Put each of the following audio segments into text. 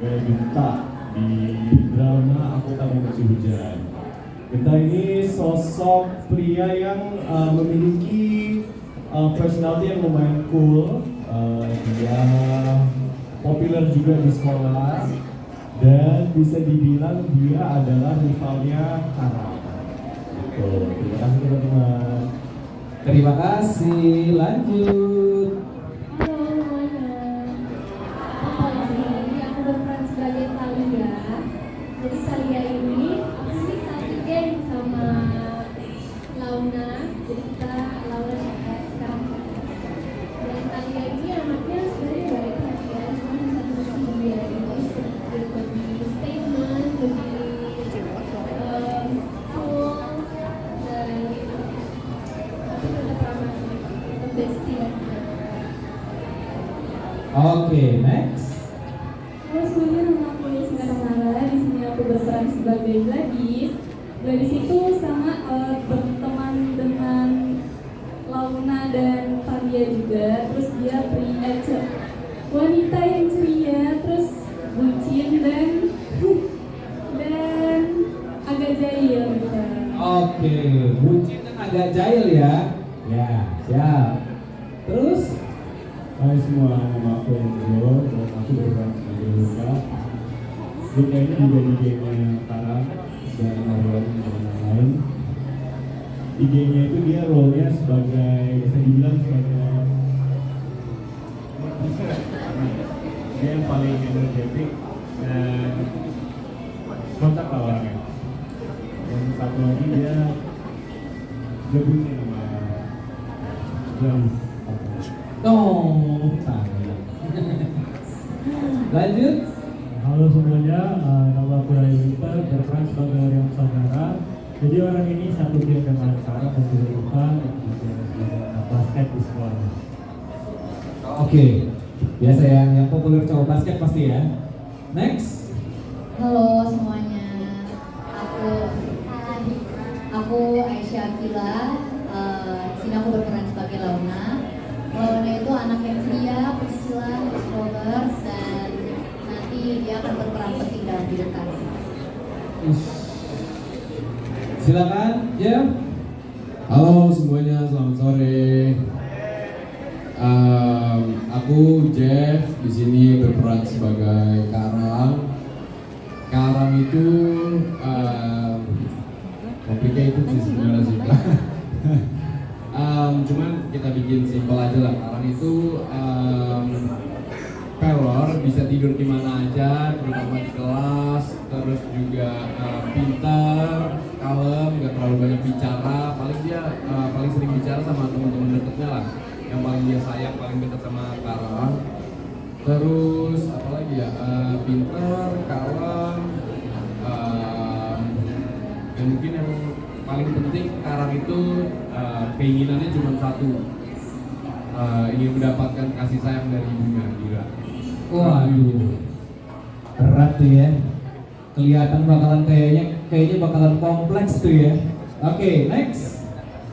Genta di drama Aku Tak Mau Kasih Hujan. Genta ini sosok pria yang memiliki personality yang lumayan cool. Dia populer juga di sekolah dan bisa dibilang dia adalah rivalnya Kara. Terima kasih teman-teman. Terima kasih, lanjut. Halo semuanya, aku Lizzy, aku berperan sebagai Thalia. Jadi Thalia ini, aku ini satu geng sama Launa. Jadi kita Launa CS, sekarang CS. Dan Thalia ini anaknya sebenarnya baik perhatian, cuma di satu sisi dia ini sedikit lebih statement, lebih cool, dan aku tetap ramah sih, tetap bestie dan Oke, next. halo semuanya, nama aku Yasmina Kamara. Di sini aku berperan sebagai Gladys. Gladys itu sama berteman dengan Launa dan Thalia juga. Terus dia wanita yang ceria, terus bucin dan agak jahil gitu. Oke, bucin dan agak jahil ya. Ya, siap. Terus? Hai semua, nama aku Enzo dan aku berperan sebagai Luka. Luka ini juga di gengnya Kara dan Aurel dan lain-lain. Di gengnya itu dia role-nya sebagai, bisa dibilang sebagai dia yang paling energetik dan kontak lah orangnya. Dan satu lagi dia bucin sama Gladys. Oh, salah. Lanjut. Halo semuanya, nama aku Rai Wimper, berperan sebagai Orion Saudara. Jadi orang ini satu geng dengan Kara dan juga Luka, dan juga basket di sekolah. Oke, biasa ya, yang populer cowok basket pasti ya. Next. Halo semuanya, aku Aisyah Akila. Di sini aku berperan sebagai Launa. Launa itu anak yang ceria, pecicilan, extrovert, dan nanti dia akan berperan penting dalam hidup kalian. Silakan, Jeff. Halo semuanya, selamat sore. Aku Jeff di sini berperan sebagai Karang. Karang itu complicated sih sebenarnya sih. Cuman kita bikin simpel aja lah. Karang itu pelor, bisa tidur di mana aja, terutama di kelas. Terus juga pintar, kalem, nggak terlalu banyak bicara. Paling dia paling sering bicara sama teman-teman dekatnya lah. Yang paling dia sayang, paling dekat sama Karang. Terus apalagi ya, pintar, kalem, dan mungkin yang paling penting Karang itu keinginannya cuma satu, ingin mendapatkan kasih sayang dari ibunya, Dira. Waduh, berat tuh ya. Kelihatan bakalan kayaknya bakalan kompleks tuh ya. Oke, next.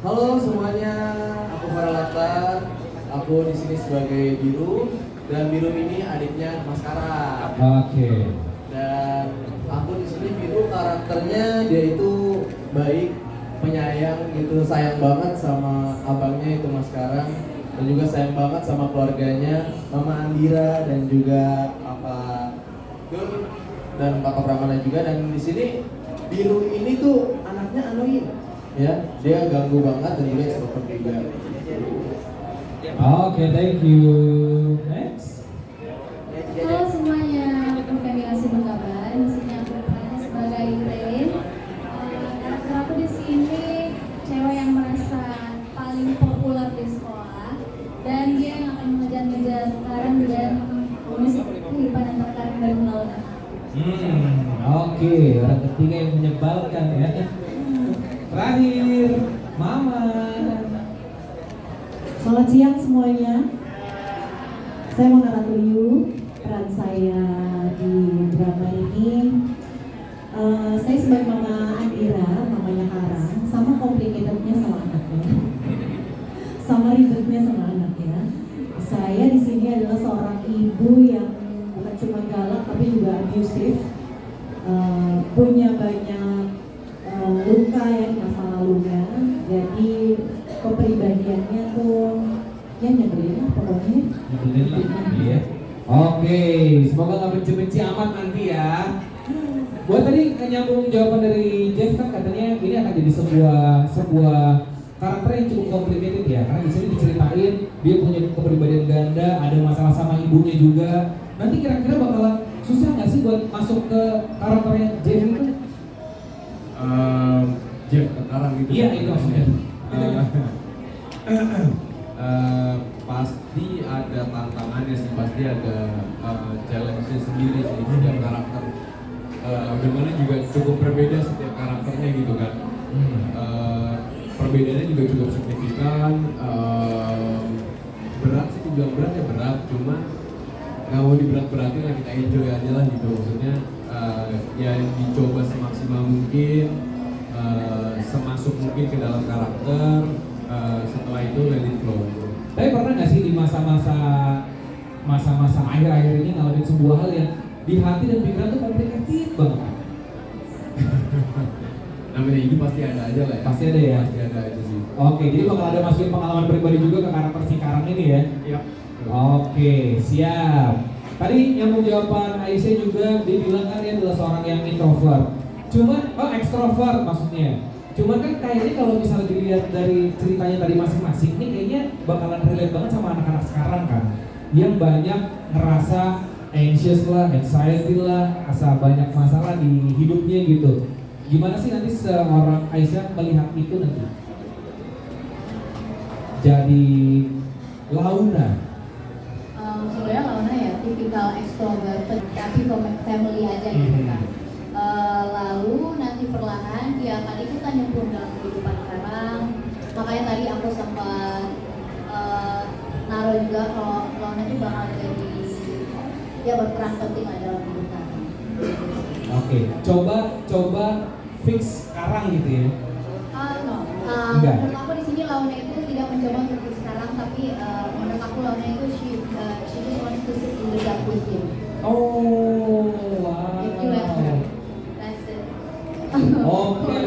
Halo semuanya, aku Farah Latar. Aku di sini sebagai Biru, dan Biru ini adiknya Mas Kara. Oke. Dan aku di sini Biru, karakternya dia itu baik, penyayang gitu, sayang banget sama abangnya itu Mas Karang, dan juga sayang banget sama keluarganya, Mama Andira dan juga Papa Gun dan Papa Pramana juga. Dan di sini Biru ini tuh anaknya annoying, ya, dia ganggu banget dan juga extrovert juga. Oke, thank you. Next. Halo semuanya, aku Femila Sibungkaban. Di sini aku berperan sebagai Elaine. Karakter aku di sini cewek yang merasa paling populer di sekolah, dan dia yang akan mengejar-ngejar Karen dan mengusik kehidupan antara Karen dan Launa. Oke, orang ketiga yang menyebalkan ya. Terakhir, Mama. Selamat siang semuanya. Saya Mona Ratuliu. Peran saya di drama ini, saya sebagai Mama Andira, mamanya Karang, sama complicatednya sama anaknya, sama ribetnya sama anaknya. Saya di sini adalah seorang ibu yang bukan cuma galak tapi juga juga abusive, punya banyak luka ya di masa lalunya, jadi kepribadiannya tuh ya nyebelin lah pokoknya. Nyebelin lah, iya. Oke, semoga nggak benci-benci amat nanti ya. Buat tadi nyambung jawaban dari Jeff kan katanya ini akan jadi sebuah karakter yang cukup complicated ya, karena di sini diceritain dia punya kepribadian ganda, ada masalah sama ibunya juga. Nanti kira-kira bakalan susah nggak sih buat masuk ke karakternya Jeff itu? Jeff sekarang gitu. Iya itu maksudnya. Pasti ada tantangannya sih, pasti ada challenge-nya sendiri sih setiap karakter. Bagaimana juga cukup berbeda setiap karakternya gitu kan. Perbedaannya juga cukup signifikan. Berat sih, dibilang berat ya berat, cuma nggak mau diberat-beratin lah, kita enjoy aja lah gitu. Maksudnya ya dicoba semaksimal mungkin, semasuk mungkin ke dalam karakter. Setelah itu let it flow. Tapi pernah nggak sih di masa-masa akhir-akhir ini ngalamin sebuah hal yang di hati dan pikiran tuh komplikated banget? Namanya hidup pasti ada aja lah ya. Pasti ada ya? Pasti ada aja sih. Oke, jadi bakal ada masukin pengalaman pribadi juga ke karakter si Karang ini ya? Iya. Oke, siap. Tadi nyambung jawaban Aisyah juga, dia bilang kan dia adalah seorang yang introvert. Extrovert maksudnya. Cuman kan kayaknya kalau misalnya dilihat dari ceritanya tadi masing-masing, ini kayaknya bakalan relate banget sama anak-anak sekarang kan, yang banyak ngerasa anxious lah, anxiety lah, asa banyak masalah di hidupnya gitu. Gimana sih nanti seorang Aisyah melihat itu nanti? Jadi Launa. Sebenarnya Launa ya tipikal extrovert, tapi family aja gitu kan. Lalu nanti perlahan dia akan ikutan nyemplung dalam kehidupan sekarang. Makanya tadi aku sempat naruh juga kalau Launa itu bakal jadi dia berperan penting lah dalam hidup kami. Oke, coba fix Karang gitu ya. No. Enggak. Menurut aku di sini Launa itu tidak mencoba untuk fix sekarang, tapi menurut aku Launa itu she just wants to sit in the dark with him. Oh, wow. If you let her. That's it. Oke.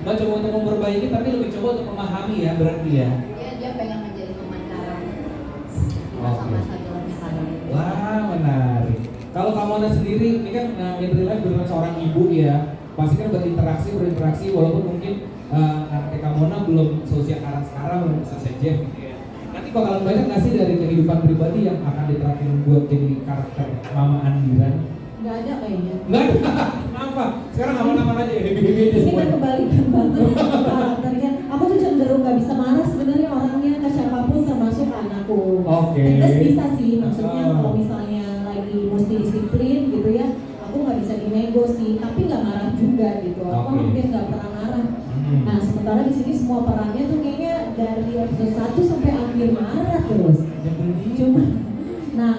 Nggak coba untuk memperbaiki, tapi lebih coba untuk memahami ya berarti ya. Dia pengen menjadi teman Karang. Oke. Masa-masa gelapnya Karang. Wah, menarik. Kalau Kamona sendiri, ini kan in real life beneran seorang ibu ya. Pasti kan berinteraksi walaupun mungkin anak Kamona belum seusia Karang sekarang, belum seusia Jeff gitu ya. Nanti bakalan banyak nggak sih dari kehidupan pribadi yang akan diterapin buat jadi karakter Mama Andiran? Nggak ada kayaknya. Nggak ada. Kenapa? Sekarang aman-aman aja ya, happy aja Ini semua. kan kebalikan banget karakternya. Aku tuh cenderung nggak bisa marah sebenarnya orangnya ke siapapun termasuk anakku. Oke. Tegas bisa sih, maksudnya kalau misalnya lagi mesti disiplin gitu ya, aku nggak bisa dinego sih, tapi nggak marah juga gitu. Aku Oke. hampir nggak pernah marah. Nah sementara di sini semua perannya tuh kayaknya dari episode 1 sampai akhir marah terus. Cuma, nah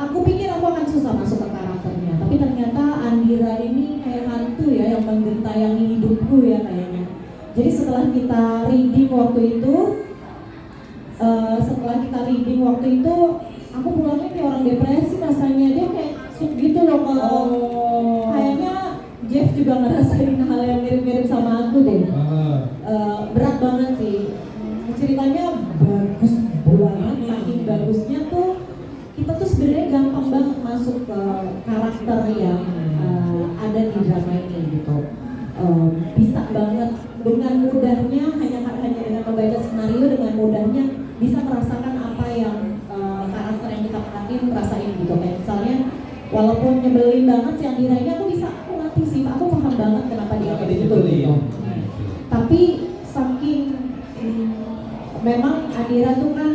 aku pikir aku akan susah masuk ke karakternya, tapi ternyata Andira ini kayak hantu ya yang menggentayangi hidupku ya kayaknya. Jadi setelah kita reading waktu itu, aku pulangnya kayak orang depresi rasanya. Dia kayak suk gitu loh kalau kayaknya Jeff juga ngerasain hal yang mirip-mirip sama aku deh. Berat banget sih. Ceritanya bagus banget, saking bagusnya tuh kita tuh sebenarnya gampang banget masuk ke karakter yang ada di drama ini gitu. Bisa banget dengan mudahnya hanya dengan membaca skenario, dengan mudahnya bisa merasakan apa yang karakter yang kita perhatiin rasain gitu. Kayak misalnya walaupun nyebelin banget si Andira ini, aku ngerti sih, aku paham banget kenapa dia kayak gitu gitu. Tapi saking memang Andira tuh kan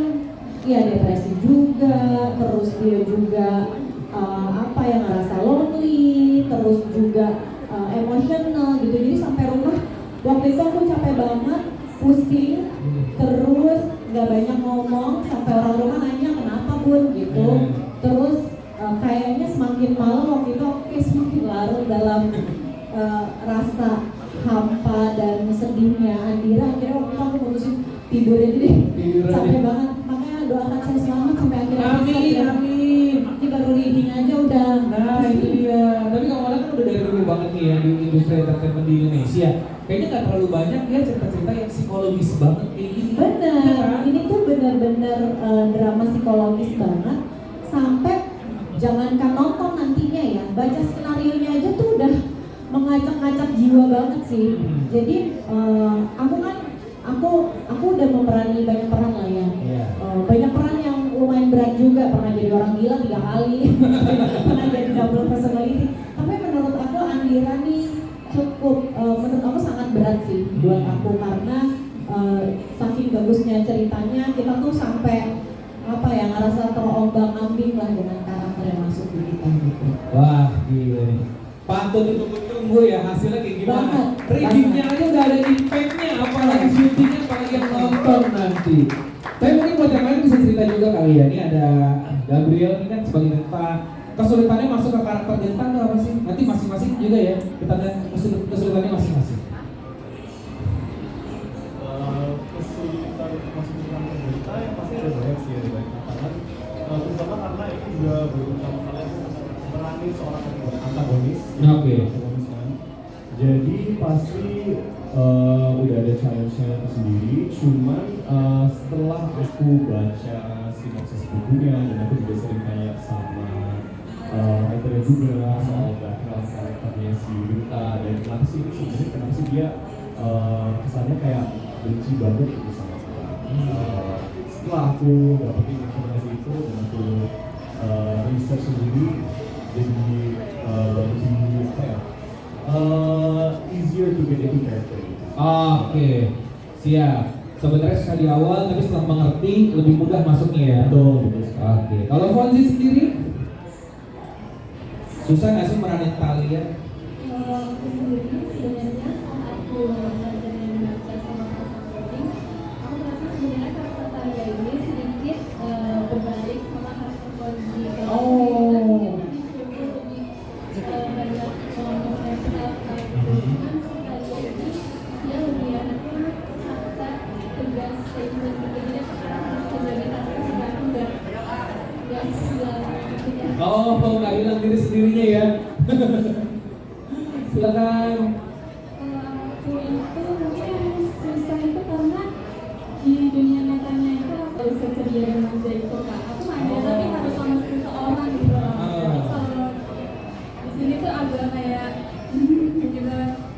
ya depresi juga, terus dia juga yang ngerasa lonely, terus juga emosional gitu. Jadi sampai rumah waktu itu aku capek banget, pusing, terus gak banyak ngomong, sampai orang rumah nanya kenapa Bun gitu. Terus kayaknya semakin malam waktu itu aku semakin larut dalam rasa hampa dan sedihnya Andira. Akhirnya waktu itu aku putusin tidur aja deh, capek banget. Makanya doakan saya selamat sampai akhir episode. Amin. baru reading aja udah. Nah itu dia. Tapi kamu kan udah dari dulu banget nih ya di industri entertainment di Indonesia. Kayaknya nggak terlalu banyak ya cerita-cerita yang psikologis banget kayak gini. Bener, ini tuh bener-bener drama psikologis banget. Sampai jangankan nonton nantinya ya, baca skenarionya aja tuh udah mengacak-ngacak jiwa banget sih. Jadi aku udah memerani banyak peran lah ya. Banyak peran yang lumayan berat juga, pernah jadi orang gila 3 kali, pernah jadi double personality. Tapi menurut aku Andira nih cukup, menurut aku sangat berat sih buat aku karena saking bagusnya ceritanya kita tuh sampai ngerasa terombang-ambing lah dengan karakter yang masuk di kita gitu. Wah gila nih. Patut ditunggu ya hasilnya kayak gimana. Banget, Readingnya aja udah ada impactnya, apalagi syutingnya apalagi yang nonton nanti. Tapi mungkin buat yang lain bisa cerita juga kali ya. Ini ada Gabriel ini kan sebagai Genta. Kesulitannya masuk ke karakter Genta tuh apa sih? Nanti masing-masing juga ya. Kita lihat kesulitannya masing-masing. Kesulitan masuk ke karakter Genta yang pasti ada banyak sih, ada banyak tantangan. Terutama karena ini juga baru pertama kali aku meranin seorang antagonis. Oke. Antagonis kan. Jadi pasti udah ada challenge-nya sendiri. Cuman setelah aku baca sinopsis bukunya dan aku juga sering tanya sama writer-nya juga soal background karakternya si Yuta dan kenapa sih ini sebenarnya kenapa sih dia kesannya kayak benci banget gitu sama saya. Setelah aku dapetin informasi itu dan aku research sendiri, jadi lebih apa ya, easier to get into character. Oke, siap. Sebenarnya susah di awal, tapi setelah mengerti lebih mudah masuknya ya. Betul. Oke. Kalau Fonzi sendiri, susah nggak sih meranin Talia? Kalau aku sendiri sebenarnya saat aku belajar dan baca sama pasang coding, aku merasa sebenarnya karakter Talia ini sedikit berbalik sama karakter Fonzi. Oh. Lebih banyak mengenal cuman si Talia ini dia lebih anaknya sangat tegas statement gitu. Jadi sebagai karakter juga aku nggak bilang gitu ya. Oh, nggak bilang diri sendirinya ya. Silakan. Aku itu mungkin yang susah itu karena di dunia nyatanya itu aku bisa ceria dan manja itu kak. Aku manja tapi harus sama seseorang gitu. Kalau di sini tuh agak kayak gitu.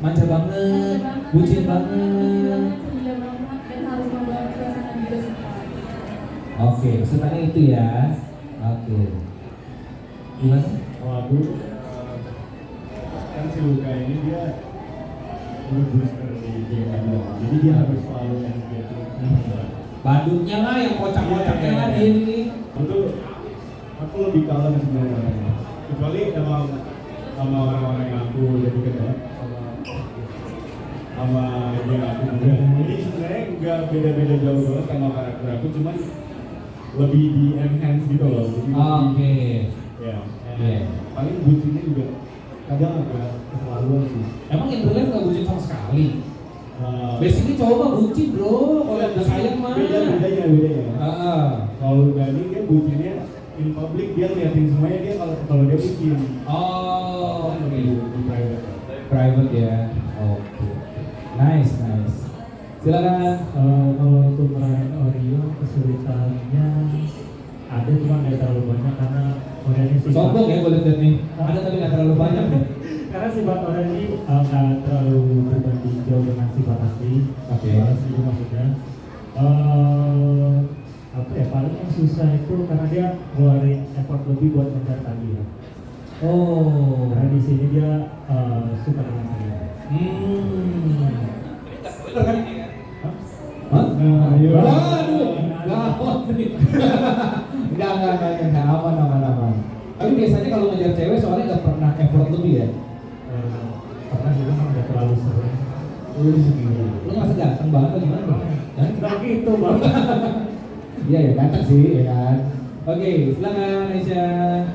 Manja banget, bucin banget. Ceria banget dan harus membawa suasana juga sih. Oke, kesukaannya itu ya. Oke. Gimana? Kalau aku kan si Luka ini dia booster di game jadi dia harus selalu energetic. Badutnya lah, yang kocak-kocaknya lah dia ini. Aku lebih kalem sebenarnya orangnya. Kecuali emang sama orang-orang yang aku udah deket banget sama dia aku juga. Jadi sebenarnya nggak beda-beda jauh banget sama karakter aku, cuman lebih di enhance gitu loh. Jadi Oke. ya. Iya. Paling bucinnya juga kadang agak keterlaluan sih. Emang in real life nggak bucin sama sekali? Basically cowok mah bucin bro, kalau udah sayang mah. Bedanya. Kalau Dani dia bucinnya in public, dia ngeliatin semuanya, dia kalau dia bucin. Oh, oke. Di private. Private ya. Oke. Nice. Silakan. Kalau untuk meraih Oreo kesulitannya ada cuma nggak terlalu banyak karena Oreo ini sifat Sombong ya boleh lihat nih. Ada tapi nggak terlalu banyak nih. karena sifat Oreo ini nggak terlalu berbanding jauh dengan sifat asli. Oke. Asli itu maksudnya apa ya, paling yang susah itu karena dia ngeluarin effort lebih buat mencari tadi ya. Oh. Karena di sini dia suka dengan saya. Spoiler kan ini kan? Hah? Ayo. Waduh, gawat nih. Enggak, aman. Tapi biasanya kalau ngejar cewek soalnya nggak pernah effort lebih ya? Pernah sih, kan udah terlalu sering. Lu nggak ganteng banget atau gimana? Hah? Nggak gitu bang. Iya ya ganteng sih ya kan. Oke, silakan Aisyah.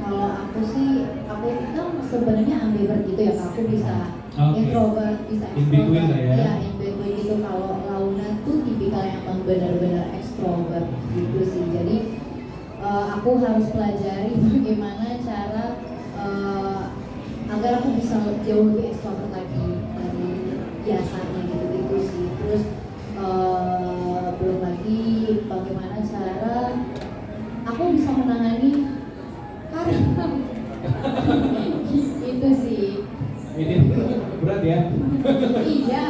Kalau aku sih, aku itu sebenarnya ambivert gitu ya, Kak. Aku bisa introvert, bisa In between extrovert. lah ya. Iya, in between gitu. Kalau Launa tuh tipikal yang emang benar-benar extrovert gitu sih. Jadi aku harus pelajari bagaimana cara agar aku bisa jauh lebih extrovert lagi dari biasanya gitu sih. Terus belum lagi bagaimana cara aku bisa menangani karena itu sih. Ini berat ya. Iya,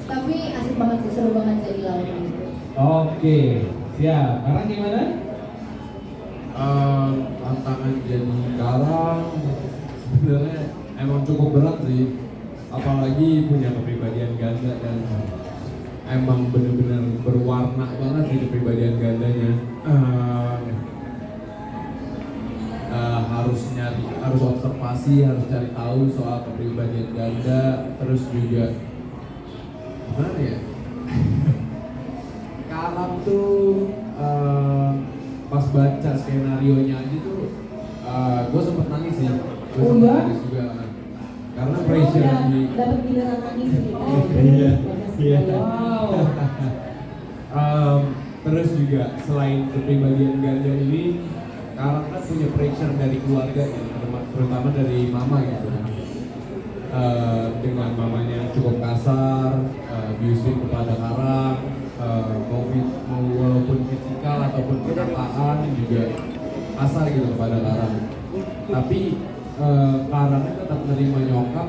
tapi asik banget sih, seru banget jadi lawan itu. Oke, siap. Karang gimana? Tantangan jadi karang sebenarnya emang cukup berat sih, apalagi punya kepribadian ganda dan emang bener-bener berwarna banget sih kepribadian gandanya. Harus observasi, harus cari tahu soal kepribadian ganda, terus juga gimana ya? Karang tuh pas baca skenario-nya aja tuh gue sempet nangis sih. Oh iya? Nangis juga karena pressure di dapat giliran nangis gitu. Iya. Wow. terus juga selain kepribadian ganda ini, Karang kan punya pressure dari keluarga ya, terutama dari mama gitu kan. Dengan mamanya yang cukup kasar, abusive kepada Karang, mau walaupun fisikal ataupun perkataan juga kasar gitu kepada Karang. Tapi Karangnya tetap menerima nyokap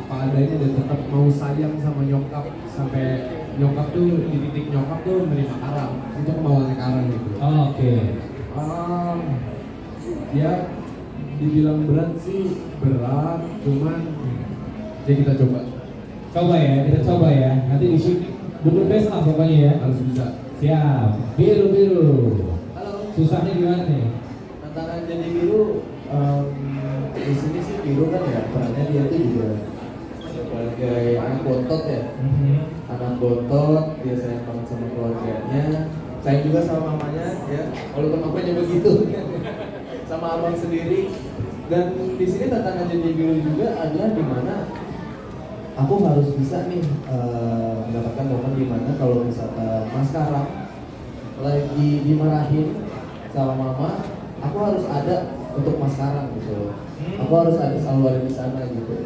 apa adanya dan tetap mau sayang sama nyokap, sampai nyokap tuh di titik nyokap tuh menerima Karang untuk kemauannya Karang gitu. Oke. Ya dibilang berat sih berat, cuman ya kita coba. Kita coba ya. Nanti di syuting double best lah pokoknya ya. Harus bisa. Siap. Biru. Halo. Susahnya gimana nih? Tantangan jadi biru di sini sih biru kan ya perannya dia tuh juga sebagai anak bontot ya. Anak bontot, dia sayang banget sama keluarganya, sayang juga sama mamanya ya, walaupun mamanya begitu sama abang sendiri. Dan di sini tantangan jadi biru juga adalah dimana aku harus bisa nih mendapatkan momen dimana kalau misalkan Mas Karang lagi dimarahin sama mama, aku harus ada untuk Mas Karang gitu. Aku harus selalu ada di sana gitu.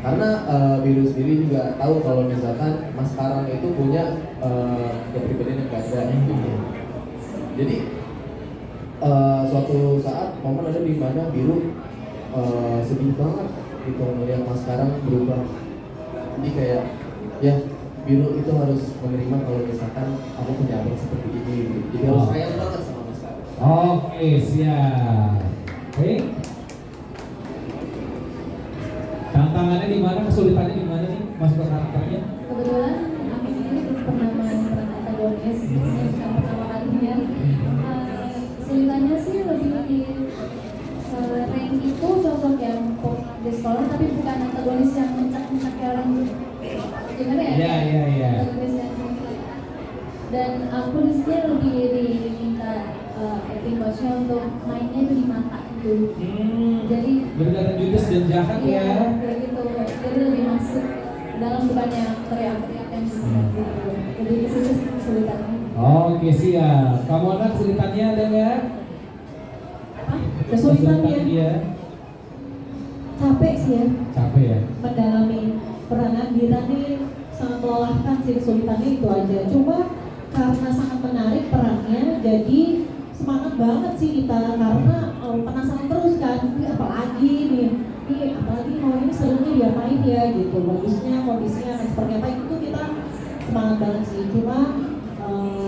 Karena biru sendiri juga tahu kalau misalkan Mas Karang itu punya kepribadian yang ganda gitu. Jadi suatu saat momen ada di mana biru sedih banget gitu melihat Mas Karang berubah. Jadi kayak ya biru itu harus menerima kalau misalkan aku punya abang seperti ini gitu. Jadi harus sayang banget sama Mas Karang. Oke, siap. Oke. Tantangannya di mana? Kesulitannya di mana nih? Masuk ke karakternya? Kebetulan aku sendiri belum pernah main peran antagonis, ini bukan pertama kalinya. Kesulitannya sih lebih di Rank itu sosok yang pop di sekolah, tapi bukan antagonis yang mencak-mencak kayak orang gimana ya? Iya. Antagonis yang simpel. Dan aku di sini lebih diminta acting coachnya untuk mainnya itu di mata gitu. Jadi Benar-benar judes dan jahat iya, ya. kayak gitu. Jadi lebih masuk dalam bukannya teriak-teriak yang gitu. Jadi ke situ sih kesulitannya. Oke, siap. Kamu anak kesulitannya ada nggak? Kesulitannya Iya. capek sih ya, Capek ya. mendalami peranan Dira nih sangat melelahkan sih, kesulitannya itu aja. Cuma karena sangat menarik perannya, jadi semangat banget sih kita karena penasaran terus kan, ini apalagi nih, apalagi mau ini serunya diapain ya gitu, bagusnya kondisinya akan seperti apa, itu kita semangat banget sih. Cuma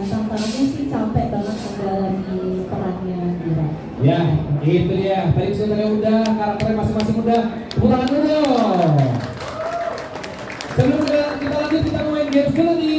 tantangannya sih capek banget mendalami perannya Dira. Ya, itu dia. Tadi kesulitannya udah, karakternya masing-masing udah. Tepuk tangan dulu. Sebelum kita lanjut, kita main games dulu nih.